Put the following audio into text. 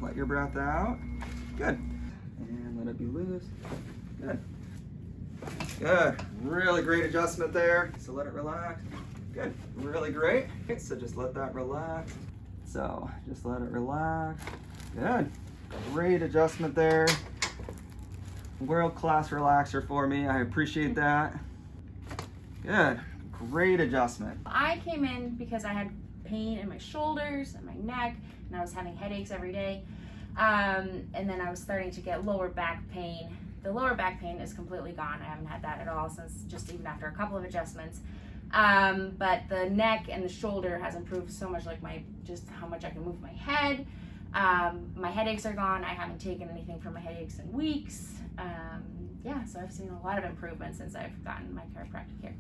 let your breath out. Good. And let it be loose. Good. Good. Really great adjustment there. So let it relax. Good. Really great. So just let that relax. So just let it relax. Good. Great adjustment there. World-class relaxer for me. I appreciate that. Good. Great adjustment. I came in because I had pain in my shoulders and my neck, and I was having headaches every day. And then I was starting to get lower back pain. The lower back pain is completely gone. I haven't had that at all since, just even after a couple of adjustments. But the neck and the shoulder has improved so much, like just how much I can move my head. My headaches are gone. I haven't taken anything for my headaches in weeks. Yeah, so I've seen a lot of improvement since I've gotten my chiropractic here.